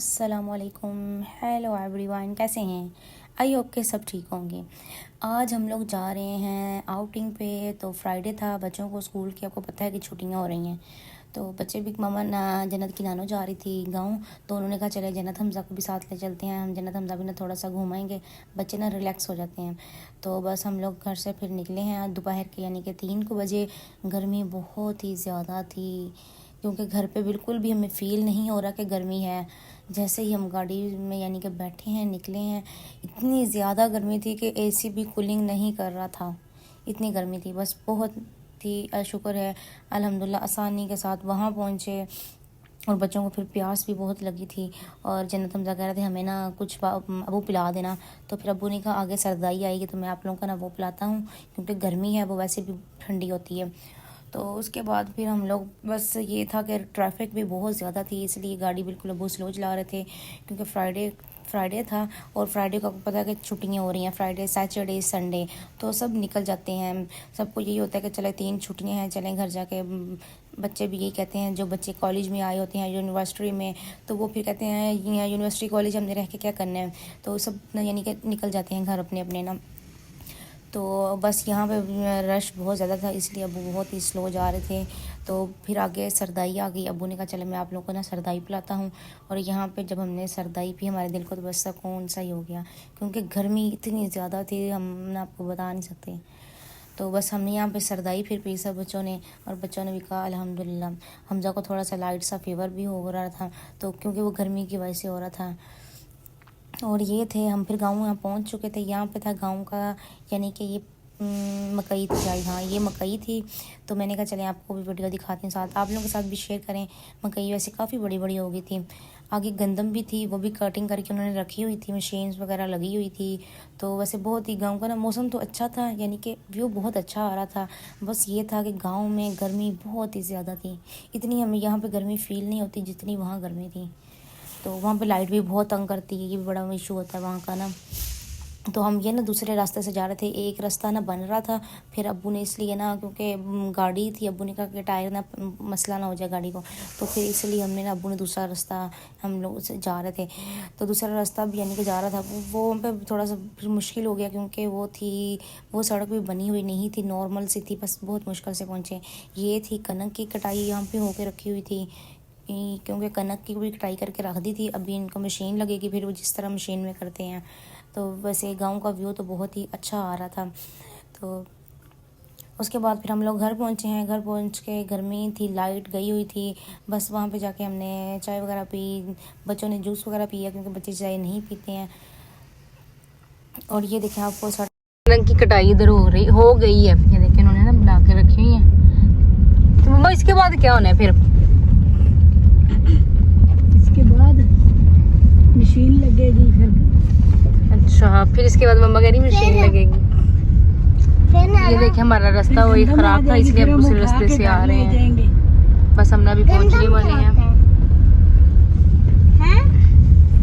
अस्सलामुअलैकुम। Hello everyone, कैसे हैं? आई होप के सब ठीक होंगे। आज हम लोग जा रहे हैं आउटिंग पे। तो फ्राइडे था, बच्चों को स्कूल की आपको पता है कि छुट्टियां हो रही हैं। तो बच्चे भी मम्मा ना जन्नत की नानो जा रही थी गांव, तो उन्होंने कहा चले जन्नत हमज़ा को भी साथ ले चलते हैं। हम जन्नत हमज़ा भी ना थोड़ा सा घुमाएंगे, बच्चे ना रिलैक्स हो जाते हैं। तो बस हम लोग घर से फिर निकले हैं दोपहर के यानी कि 3 बजे। गर्मी बहुत ही ज़्यादा थी, क्योंकि घर पे बिल्कुल भी हमें फ़ील नहीं हो रहा कि गर्मी है। जैसे ही हम गाड़ी में यानी कि बैठे हैं, निकले हैं, इतनी ज़्यादा गर्मी थी कि एसी भी कूलिंग नहीं कर रहा था। इतनी गर्मी थी, बस बहुत थी। शुक्र है अल्हम्दुलिल्लाह आसानी के साथ वहाँ पहुँचे। और बच्चों को फिर प्यास भी बहुत लगी थी, और जन्नत हमज़ा कह रहे थे हमें ना कुछ अबू पिला देना। तो फिर अबू ने कहा आगे सर्दाई आएगी तो मैं आप लोगों का ना वो पिलाता हूँ, क्योंकि गर्मी है वो वैसे भी ठंडी होती है। तो उसके बाद फिर हम लोग, बस ये था कि ट्रैफिक भी बहुत ज़्यादा थी, इसलिए गाड़ी बिल्कुल बहुत स्लो चला रहे थे, क्योंकि फ्राइडे था। और फ्राइडे को आपको पता है कि छुट्टियां हो रही हैं, फ्राइडे सैटरडे संडे तो सब निकल जाते हैं। सबको यही होता है कि चले 3 छुट्टियां हैं, चलें घर जाके। बच्चे भी यही कहते हैं, जो बच्चे कॉलेज में आए होते हैं यूनिवर्सिटी में, तो वो फिर कहते हैं यूनिवर्सिटी कॉलेज हमने रह के क्या करना है। तो सब यानी कि निकल जाते हैं घर अपने अपने ना। तो बस यहाँ पे रश बहुत ज़्यादा था, इसलिए अबू बहुत ही स्लो जा रहे थे। तो फिर आगे सरदाई आ गई। अबू ने कहा चलो मैं आप लोगों को ना सरदाई पिलाता हूँ। और यहाँ पे जब हमने सरदाई पी, हमारे दिल को तो बस सुकून सा ही हो गया, क्योंकि गर्मी इतनी ज़्यादा थी हम ना आपको बता नहीं सकते। तो बस हमने यहाँ पे सरदाई फिर पी सब बच्चों ने, और बच्चों ने भी कहा अल्हम्दुलिल्लाह। हमजा को थोड़ा सा लाइट सा फीवर भी हो रहा था, तो क्योंकि वो गर्मी की वजह से हो रहा था। और ये थे हम फिर गाँव यहाँ पहुँच चुके थे। यहाँ पे था गाँव का यानी कि ये मकई थी आई, हाँ ये मकई थी। तो मैंने कहा चलें आपको भी वीडियो दिखाती हूँ, साथ आप लोगों के साथ भी शेयर करें। मकई वैसे काफ़ी बड़ी बड़ी हो गई थी। आगे गंदम भी थी, वो भी कटिंग करके उन्होंने रखी हुई थी, मशीन्स वगैरह लगी हुई थी। तो वैसे बहुत ही गाँव का ना मौसम तो अच्छा था, यानी कि व्यू बहुत अच्छा आ रहा था। बस ये था कि गाँव में गर्मी बहुत ही ज़्यादा थी। इतनी हमें यहाँ पे गर्मी फ़ील नहीं होती जितनी वहाँ गर्मी थी। तो वहाँ पे लाइट भी बहुत तंग करती है, ये भी बड़ा इशू होता है वहाँ का ना। तो हम ये ना दूसरे रास्ते से जा रहे थे, एक रास्ता ना बन रहा था। फिर अब्बू ने इसलिए ना, क्योंकि गाड़ी थी, अब्बू ने कहा कि टायर ना मसला ना हो जाए गाड़ी को, तो फिर इसलिए हमने ना, अब्बू ने दूसरा रास्ता, हम लोग से जा रहे थे। तो दूसरा रास्ता भी यानी कि जा रहा था वो हम पे थोड़ा सा फिर मुश्किल हो गया, क्योंकि वो सड़क भी बनी हुई नहीं थी, नॉर्मल सी थी, बस बहुत मुश्किल से पहुँचे। ये थी कनक की कटाई यहाँ पे होके रखी हुई थी, क्योंकि कनक की भी कटाई करके रख दी थी। अभी इनको मशीन लगेगी, फिर वो जिस तरह मशीन में करते हैं। तो वैसे गांव का व्यू तो बहुत ही अच्छा आ रहा था। तो उसके बाद फिर हम लोग घर पहुंचे हैं। घर पहुंच के गर्मी थी, लाइट गई हुई थी। बस वहाँ पे जाके हमने चाय वगैरह पी, बच्चों ने जूस वगैरह पिया, क्योंकि बच्चे चाय नहीं पीते हैं। और ये देखें आपको रंग की कटाई इधर हो गई है, ये देखें इन्होंने ना बना के रखी हुई है। तो मम्मा इसके बाद क्या होना है फिर? इसके बाद मशीन लगेगी फिर। अच्छा, फिर इसके बाद मम्मा कह रही मशीन लगेगी। ये देखिए हमारा रास्ता वही खराब था, इसलिए हम दूसरे रास्ते से आ रहे हैं। बस हम अभी पहुंचने वाले हैं।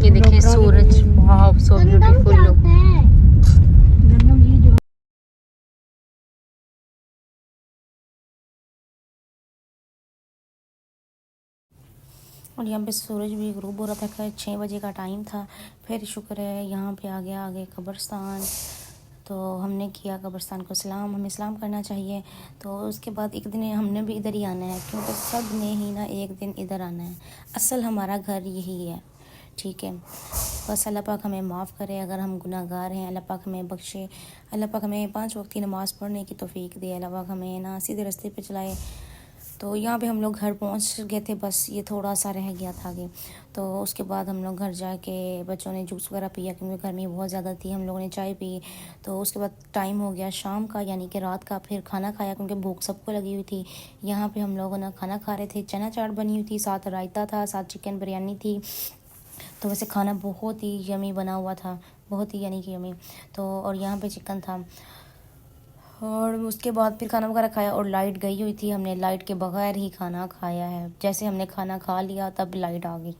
ये देखिए सूरज, वाह सो ब्यूटीफुल लुक। और यहाँ पे सूरज भी ग्रूब हो रहा था। खैर 6 बजे का टाइम था। फिर शुक्र है यहाँ पे आगे कब्रिस्तान। तो हमने किया कब्रिस्तान को सलाम, हमें सलाम करना चाहिए। तो उसके बाद एक दिन हमने भी इधर ही आना है, क्योंकि सब ने ही ना एक दिन इधर आना है। असल हमारा घर यही है, ठीक है। बस अल्लाह पाक हमें माफ़ करे अगर हम गुनाहगार हैं, अल्लाह पाक हमें बख्शे, अल्लाह पाक हमें 5 वक्त की नमाज़ पढ़ने की तौफीक दे, अल्लाह पाक हमें ना सीधे रास्ते पे चलाए। तो यहाँ पे हम लोग घर पहुँच गए थे, बस ये थोड़ा सा रह गया था आगे। तो उसके बाद हम लोग घर जाके बच्चों ने जूस वगैरह पिया, क्योंकि गर्मी बहुत ज़्यादा थी। हम लोगों ने चाय पी। तो उसके बाद टाइम हो गया शाम का, यानी कि रात का। फिर खाना खाया, क्योंकि भूख सबको लगी हुई थी। यहाँ पे हम लोगों ने खाना खा रहे थे, चना चाट बनी हुई थी, साथ रायता था, साथ चिकन बिरयानी थी। तो वैसे खाना बहुत ही यमी बना हुआ था, बहुत ही यानी कि यमी। तो और यहाँ पे चिकन था। और उसके बाद फिर खाना वगैरह खाया, और लाइट गई हुई थी, हमने लाइट के बगैर ही खाना खाया है। जैसे हमने खाना खा लिया तब लाइट आ गई।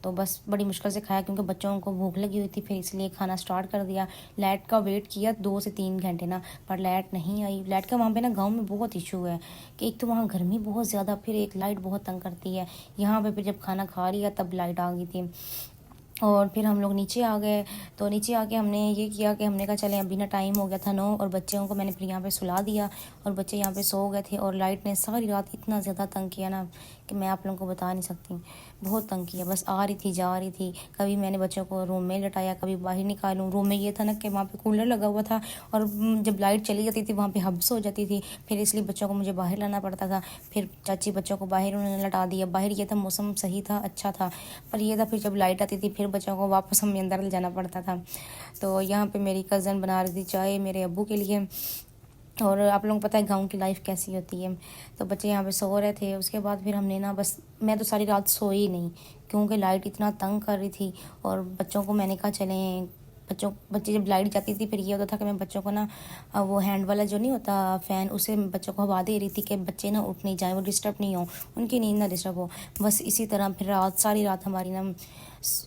तो बस बड़ी मुश्किल से खाया क्योंकि बच्चों को भूख लगी हुई थी, फिर इसलिए खाना स्टार्ट कर दिया। लाइट का वेट किया 2 से 3 घंटे ना, पर लाइट नहीं आई। लाइट का वहाँ पे ना गांव में बहुत इशू है कि एक तो वहाँ गर्मी बहुत ज़्यादा, फिर एक लाइट बहुत तंग करती है। यहाँ पे फिर जब खाना खा लिया तब लाइट आ गई थी। और फिर हम लोग नीचे आ गए। तो नीचे आके हमने ये किया कि हमने कहा चलें, अभी ना टाइम हो गया था 9, और बच्चों को मैंने फिर यहाँ पे सुला दिया और बच्चे यहाँ पे सो गए थे। और लाइट ने सारी रात इतना ज़्यादा तंग किया ना कि मैं आप लोगों को बता नहीं सकती, बहुत तंग किया। बस आ रही थी जा रही थी, कभी मैंने बच्चों को रूम में लटाया, कभी बाहर निकालूँ। रूम में ये था ना कि वहाँ पे कूलर लगा हुआ था, और जब लाइट चली जाती थी वहाँ पे हब्स हो जाती थी, फिर इसलिए बच्चों को मुझे बाहर लाना पड़ता था। फिर चाची बच्चों को बाहर उन्होंने लटा दिया। बाहर ये था मौसम सही था, अच्छा था, पर ये था फिर जब लाइट आती थी फिर बच्चों को वापस हमें अंदर ले जाना पड़ता था। तो यहाँ पे मेरी कज़न बना रही थी चाय मेरे अब्बू के लिए। और आप लोगों को पता है गांव की लाइफ कैसी होती है। तो बच्चे यहाँ पे सो रहे थे। उसके बाद फिर हमने ना, बस मैं तो सारी रात सोई नहीं क्योंकि लाइट इतना तंग कर रही थी। और बच्चों को मैंने कहा चलें, बच्चे जब लाइट जाती थी फिर ये होता था कि मैं बच्चों को ना वो हैंड वाला जो नहीं होता फ़ैन, उसे बच्चों को हवा दे रही थी कि बच्चे ना उठ नहीं जाए, वो डिस्टर्ब नहीं हो, उनकी नींद ना डिस्टर्ब हो। बस इसी तरह फिर सारी रात हमारी ना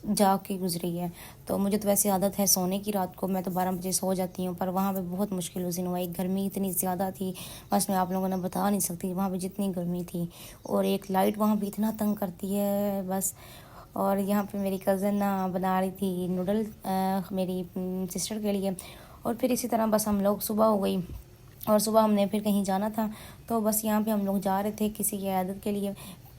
जाग के गुजरी है। तो मुझे तो वैसे आदत है सोने की, रात को मैं तो 12 बजे सो जाती हूँ, पर वहाँ पे बहुत मुश्किल उस दिन हुआ। एक गर्मी इतनी ज़्यादा थी, बस मैं आप लोगों ने बता नहीं सकती वहाँ पे जितनी गर्मी थी। और एक लाइट वहाँ पे इतना तंग करती है बस। और यहाँ पे मेरी कज़न ना बना रही थी नूडल मेरी सिस्टर के लिए। और फिर इसी तरह बस हम लोग, सुबह हो गई और सुबह हमने फिर कहीं जाना था, तो बस यहाँ पे हम लोग जा रहे थे किसी की इयादत के लिए।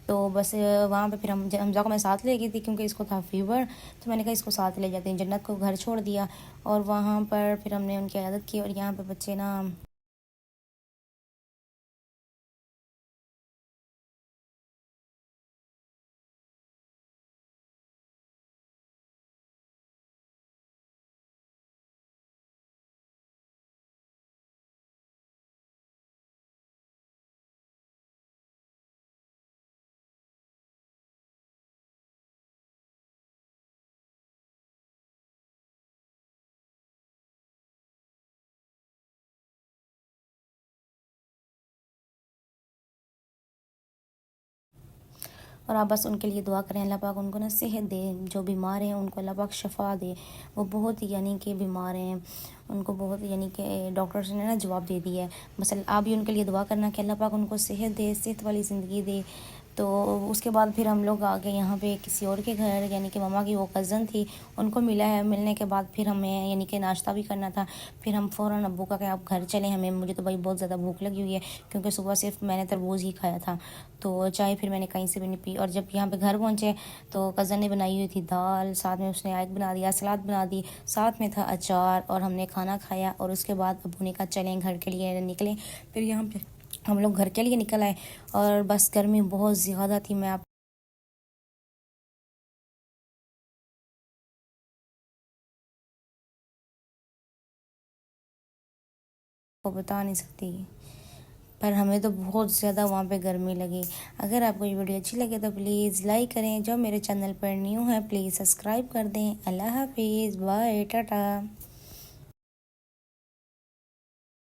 तो बस वहाँ पे फिर हमजा को मैं साथ ले गई थी क्योंकि इसको था फीवर, तो मैंने कहा इसको साथ ले जाते हैं। जन्नत को घर छोड़ दिया और वहाँ पर फिर हमने उनकी इयादत की। और यहाँ पे बच्चे ना, और आप बस उनके लिए दुआ करें, अल्लाह पाक उनको ना सेहत दे। जो बीमार हैं उनको अल्लाह पाक शफा दे। वो बहुत यानी कि बीमार हैं, उनको बहुत यानी कि डॉक्टर्स ने ना जवाब दे दिया है। बस आप भी उनके लिए दुआ करना कि अल्लाह पाक उनको सेहत दे, सेहत वाली ज़िंदगी दे। तो उसके बाद फिर हम लोग आ गए यहाँ पे किसी और के घर, यानी कि ममा की वो कज़न थी, उनको मिला है। मिलने के बाद फिर हमें यानी कि नाश्ता भी करना था। फिर हम फ़ौरन अब्बू का कि आप घर चलें, हमें मुझे तो भाई बहुत ज़्यादा भूख लगी हुई है क्योंकि सुबह सिर्फ मैंने तरबूज ही खाया था, तो चाय फिर मैंने कहीं से भी नहीं पी। और जब यहाँ पे घर पहुँचे तो कज़न ने बनाई हुई थी दाल, साथ में उसने एग बना दिया, सलाद बना दी, साथ में था अचार, और हमने खाना खाया। और उसके बाद अब्बू ने कहा चलें घर के लिए निकलें। फिर यहाँ पे हम लोग घर के लिए निकल आए। और बस गर्मी बहुत ज़्यादा थी, मैं आपको बता नहीं सकती, पर हमें तो बहुत ज़्यादा वहाँ पे गर्मी लगी। अगर आपको ये वीडियो अच्छी लगे तो प्लीज़ लाइक करें। जो मेरे चैनल पर न्यू है प्लीज़ सब्सक्राइब कर दें। अल्लाह हाफिज़, बाय, टाटा।